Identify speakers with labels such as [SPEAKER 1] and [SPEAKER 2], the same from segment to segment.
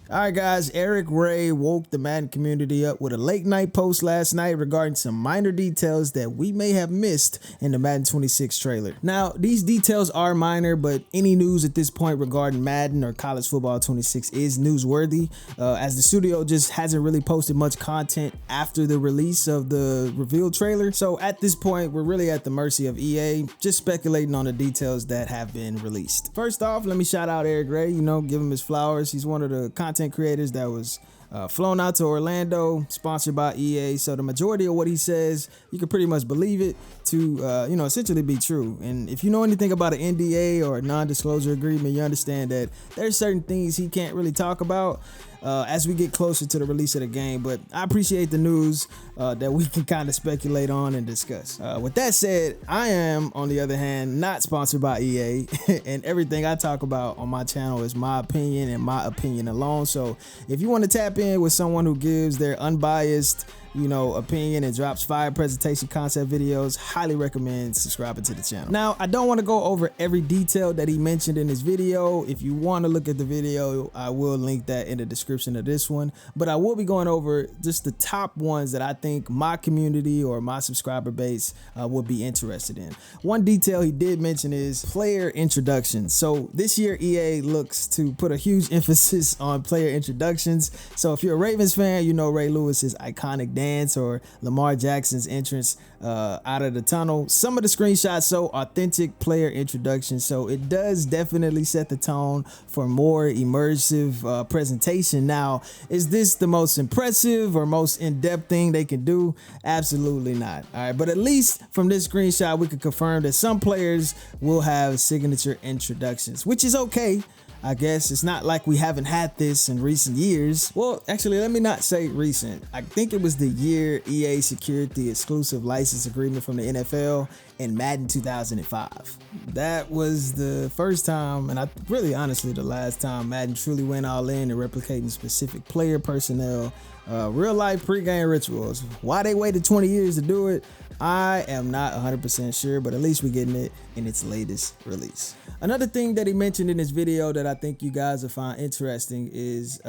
[SPEAKER 1] All right, guys, Eric Ray woke the Madden community up with a late night post last night regarding some minor details that we may have missed in the Madden 26 trailer. Now, these details are minor, but any news at this point regarding Madden or college football 26 is newsworthy, as the studio just hasn't really posted much content after the release of the reveal trailer. So at this point, we're really at the mercy of EA, just speculating on the details that have been released. First off, let me shout out Eric Ray, give him his flowers. He's one of the content creators that was flown out to Orlando, sponsored by EA. So the majority of what he says, you can pretty much believe it to, essentially be true. And if you know anything about an NDA or a non-disclosure agreement, you understand that there's certain things he can't really talk about as we get closer to the release of the game. But I appreciate the news that we can kind of speculate on and discuss. With that said, I am, on the other hand, not sponsored by EA, and everything I talk about on my channel is my opinion and my opinion alone. So if you want to tap in with someone who gives their unbiased opinion and drops fire presentation concept videos, highly recommend subscribing to the channel. Now, I don't want to go over every detail that he mentioned in his video. If you want to look at the video, I will link that in the description of this one, but I will be going over just the top ones that I think my community or my subscriber base would be interested in. One detail he did mention is player introductions. So this year EA looks to put a huge emphasis on player introductions. So if you're a Ravens fan, you know Ray Lewis's iconic dance or Lamar Jackson's entrance out of the tunnel. Some of the screenshots show authentic player introductions, so it does definitely set the tone for more immersive presentation. Now, is this the most impressive or most in-depth thing they can do? Absolutely not. All right, but at least from this screenshot, we can confirm that some players will have signature introductions, which is okay. I guess it's not like we haven't had this in recent years. Well, actually, let me not say recent. I think it was the year EA secured the exclusive license agreement from the NFL in Madden 2005. That was the first time, and honestly, the last time Madden truly went all in and replicating specific player personnel, real life pregame rituals. Why they waited 20 years to do it, I am not 100% sure, but at least we're getting it in its latest release. Another thing that he mentioned in his video that I think you guys will find interesting is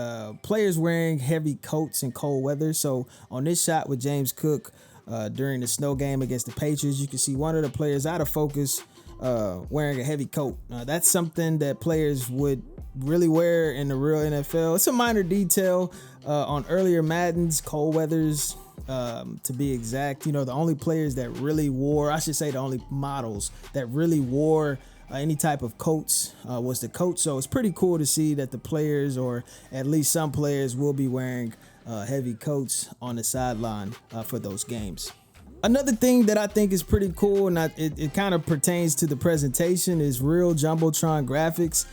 [SPEAKER 1] players wearing heavy coats in cold weather. So on this shot with James Cook during the snow game against the Patriots, you can see one of the players out of focus wearing a heavy coat. That's something that players would really wear in the real NFL. It's a minor detail on earlier Maddens, cold weathers, to be exact. The only players that really wore, I should say the only models that really wore any type of coats was the coat. So it's pretty cool to see that the players, or at least some players, will be wearing heavy coats on the sideline for those games. Another thing that I think is pretty cool, and it kind of pertains to the presentation, is real Jumbotron graphics.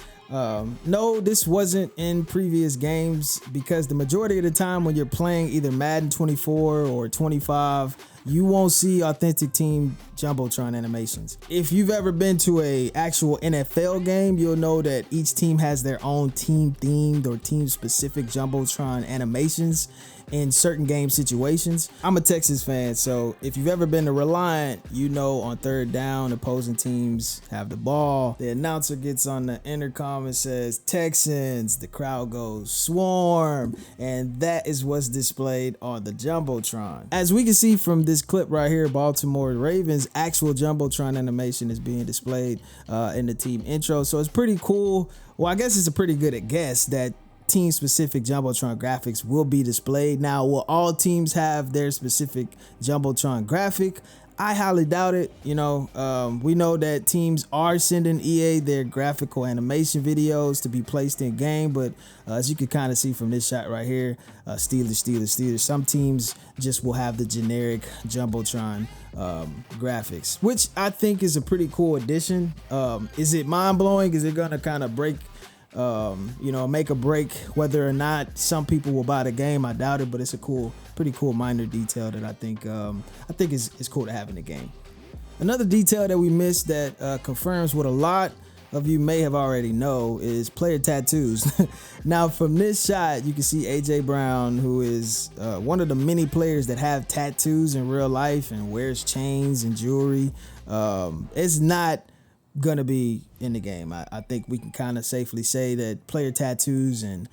[SPEAKER 1] No, this wasn't in previous games, because the majority of the time when you're playing either Madden 24 or 25, you won't see authentic team Jumbotron animations. If you've ever been to a actual NFL game, you'll know that each team has their own team themed or team specific Jumbotron animations in certain game situations. I'm a Texas fan, so if you've ever been to Reliant, on third down, opposing teams have the ball. The announcer gets on the intercom and says, "Texans," the crowd goes, "Swarm," and that is what's displayed on the Jumbotron. As we can see from this clip right here, Baltimore Ravens actual Jumbotron animation is being displayed in the team intro. So it's pretty cool. Well, I guess it's a pretty good guess that team specific Jumbotron graphics will be displayed. Now, will all teams have their specific Jumbotron graphic? I highly doubt it. We know that teams are sending EA their graphical animation videos to be placed in game, but as you can kind of see from this shot right here, Steelers. Some teams just will have the generic Jumbotron graphics, which I think is a pretty cool addition. Is it mind-blowing? Is it gonna kind of break make a break whether or not some people will buy the game? I doubt it, but it's a pretty cool minor detail that I think is cool to have in the game. Another detail that we missed that confirms what a lot of you may have already know is player tattoos. Now, from this shot, you can see AJ Brown, who is one of the many players that have tattoos in real life and wears chains and jewelry. It's not gonna be in the game. I think we can kind of safely say that player tattoos and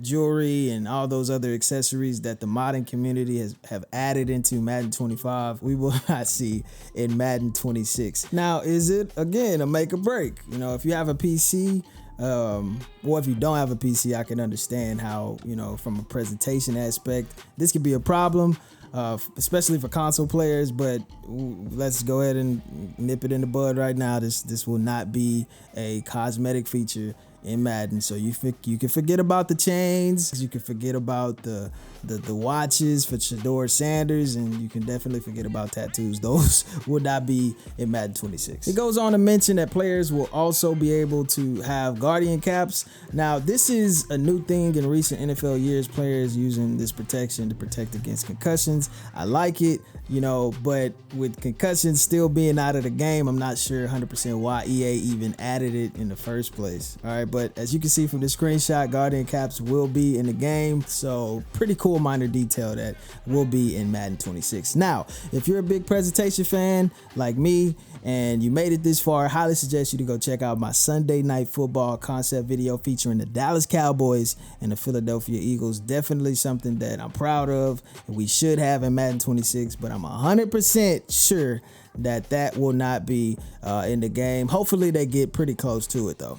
[SPEAKER 1] jewelry and all those other accessories that the modding community have added into Madden 25, we will not see in Madden 26. Now, is it again a make or break? You know, if you have a PC, or if you don't have a PC, I can understand how, you know, from a presentation aspect, this could be a problem. Especially for console players, but let's go ahead and nip it in the bud right now. This will not be a cosmetic feature in Madden, so you can forget about the chains, you can forget about the watches for Shedeur Sanders, and you can definitely forget about tattoos. Those will not be in Madden 26. It goes on to mention that players will also be able to have Guardian caps. Now, this is a new thing in recent NFL years, players using this protection to protect against concussions. I like it, you know, but with concussions still being out of the game, I'm not sure 100% why EA even added it in the first place. All right, but as you can see from the screenshot, Guardian caps will be in the game, so pretty cool minor detail that will be in Madden 26. Now, if you're a big presentation fan like me and you made it this far, I highly suggest you to go check out my Sunday Night Football concept video featuring the Dallas Cowboys and the Philadelphia Eagles. Definitely something that I'm proud of and we should have in Madden 26, but I'm 100% sure that will not be in the game. Hopefully they get pretty close to it though.